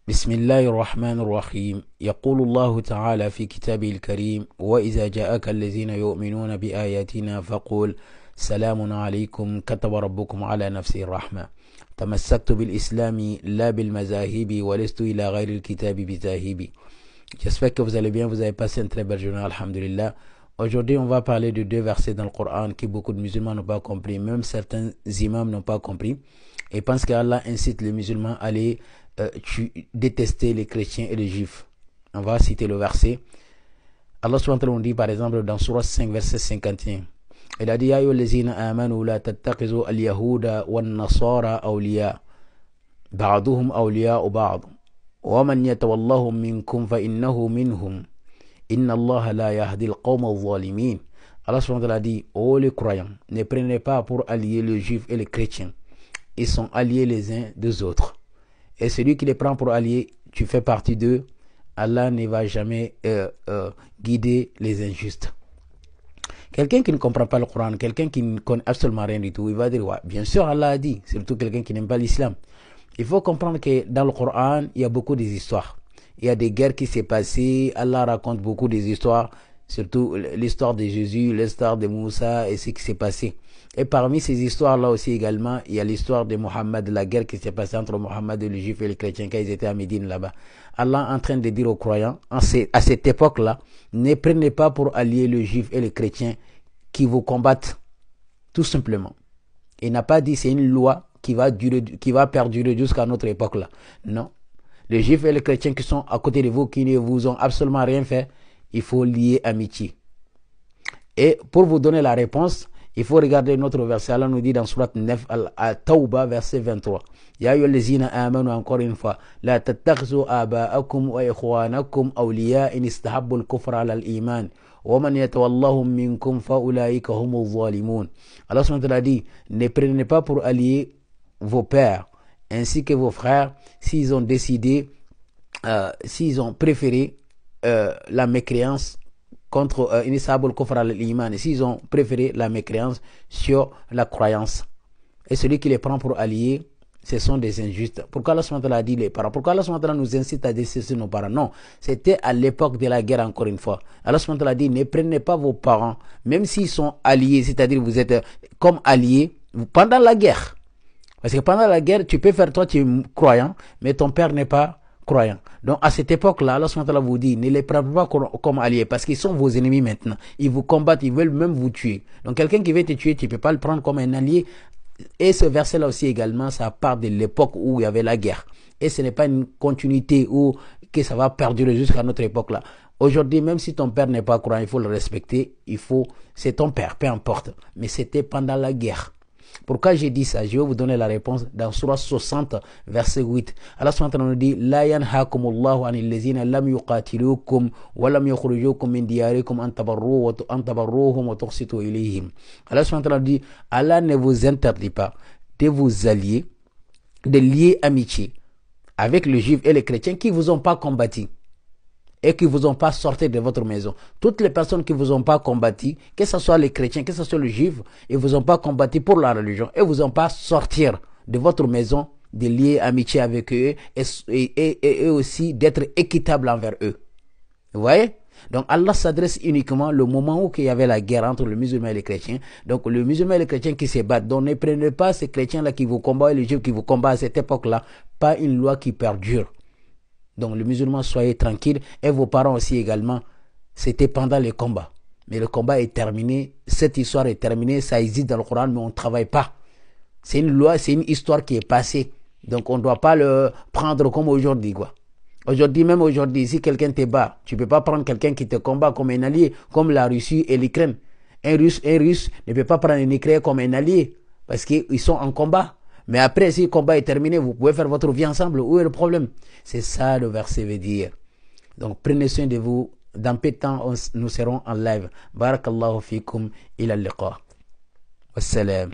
بسم الله الرحمن الرحيم يقول الله تعالى في كتابه الكريم وإذا جاءك الذين يؤمنون بآياتنا فقل سلام عليكم كتب ربكم على نفسه الرحمة تمسكت بالإسلام لا بالمذاهب ولست إلى غير الكتاب بذاهب. J'espère que vous allez bien, vous avez passé une très belle journée, alhamdulillah. Aujourd'hui, on va parler de deux versets dans le Coran que beaucoup de musulmans n'ont pas compris, même certains imams n'ont pas compris, et pensent qu'Allah incite les musulmans à aller détester les chrétiens et les juifs. On va citer le verset. Allah subhanahu wa ta'ala dit par exemple dans Surah 5, verset 51. Il a dit Ya ayyuhallazina amanu la tattakhidhu al-yahuda wan-nasara awliya ba'duhum awliya'u ba'd wa man yatawallahum minkum fa innahu minhum inna Allah la yahdi al-qawma adh-dhalimin. Allah subhanahu wa ta'ala dit ô les croyants, ne prenez pas pour alliés les juifs et les chrétiens. Ils sont alliés les uns des autres. Et celui qui les prend pour alliés, tu fais partie d'eux. Allah ne va jamais guider les injustes. Quelqu'un qui ne comprend pas le Coran, quelqu'un qui ne connaît absolument rien du tout, il va dire, ouais, bien sûr Allah a dit, surtout quelqu'un qui n'aime pas l'islam. Il faut comprendre que dans le Coran, il y a beaucoup d'histoires. Il y a des guerres qui s'est passées, Allah raconte beaucoup des histoires, surtout l'histoire de Jésus, l'histoire de Moussa et ce qui s'est passé. Et parmi ces histoires-là aussi également, il y a l'histoire de Mohammed, la guerre qui s'est passée entre Mohammed et les Juifs et les chrétiens quand ils étaient à Médine là-bas. Allah est en train de dire aux croyants, à cette époque-là, ne prenez pas pour alliés les Juifs et les chrétiens qui vous combattent, tout simplement. Il n'a pas dit c'est une loi qui va perdurer jusqu'à notre époque-là. Non. Les Juifs et les chrétiens qui sont à côté de vous, qui ne vous ont absolument rien fait, il faut lier amitié. Et pour vous donner la réponse, il faut regarder notre verset. Allah nous dit dans Surat 9 Al-Tawbah, verset 23. Ya ayyuhallazina amanu, encore une fois, la tattakhzu aba'akum wa ikhwanakum awliya in istahabbu al-kufra ala al-iman wa man yatawallahum minkum fa ulaika humuz zalimun. Allah subhanahu wa ta'ala dit, ne prenez pas pour alliés vos pères ainsi que vos frères s'ils ont décidé, s'ils ont préféré la mécréance contre l'iman, s'ils ont préféré la mécréance sur la croyance. Et celui qui les prend pour alliés, ce sont des injustes. Pourquoi Allah subhanahu wa ta'ala a dit les parents? Pourquoi Allah subhanahu wa ta'ala nous incite à détester nos parents? Non, c'était à l'époque de la guerre, encore une fois. Allah subhanahu wa ta'ala dit, ne prenez pas vos parents, même s'ils sont alliés, c'est-à-dire vous êtes comme alliés pendant la guerre. Parce que pendant la guerre, tu peux faire, toi tu es croyant, mais ton père n'est pas croyants. Donc à cette époque-là, Allah subhanahu wa ta'ala vous dit, ne les prenez pas comme alliés, parce qu'ils sont vos ennemis maintenant. Ils vous combattent, ils veulent même vous tuer. Donc quelqu'un qui veut te tuer, tu ne peux pas le prendre comme un allié. Et ce verset-là aussi également, ça part de l'époque où il y avait la guerre. Et ce n'est pas une continuité où que ça va perdurer jusqu'à notre époque-là. Aujourd'hui, même si ton père n'est pas croyant, il faut le respecter. C'est ton père, peu importe. Mais c'était pendant la guerre. Pourquoi j'ai dit ça? Je vais vous donner la réponse dans Surah 60, verset 8. Allah subhanahu wa ta'ala nous dit La yanhakumullahu anil lazina lam yuqatilukum wa lam yukhrijukum min diyarikum an tabarruhum wa tuqsitu ilayhim. Allah subhanahu wa ta'ala dit Allah ne vous interdit pas de vous allier, de lier amitié avec les juifs et les chrétiens qui ne vous ont pas combattu et qui ne vous ont pas sorti de votre maison. Toutes les personnes qui ne vous ont pas combattu, que ce soit les chrétiens, que ce soit les juifs, ils ne vous ont pas combattu pour la religion et vous ont pas sortir de votre maison, de lier amitié avec eux et aussi d'être équitable envers eux. Vous voyez? Donc Allah s'adresse uniquement le moment où il y avait la guerre entre les musulmans et les chrétiens. Donc les musulmans et les chrétiens qui se battent. Donc ne prenez pas ces chrétiens-là qui vous combattent et les juifs qui vous combattent à cette époque-là. Pas une loi qui perdure. Donc les musulmans, soyez tranquilles. Et vos parents aussi également. C'était pendant les combats. Mais le combat est terminé. Cette histoire est terminée. Ça existe dans le Coran, mais on ne travaille pas. C'est une loi, c'est une histoire qui est passée. Donc on ne doit pas le prendre comme aujourd'hui, quoi. Aujourd'hui, même aujourd'hui, si quelqu'un te bat, tu ne peux pas prendre quelqu'un qui te combat comme un allié, comme la Russie et l'Ukraine. Un Russe ne peut pas prendre un Ukrainien comme un allié, parce qu'ils sont en combat. Mais après, si le combat est terminé, vous pouvez faire votre vie ensemble. Où est le problème? C'est ça le verset veut dire. Donc prenez soin de vous. Dans peu de temps, nous serons en live. Barakallahu fikum ila liqa. Wassalam.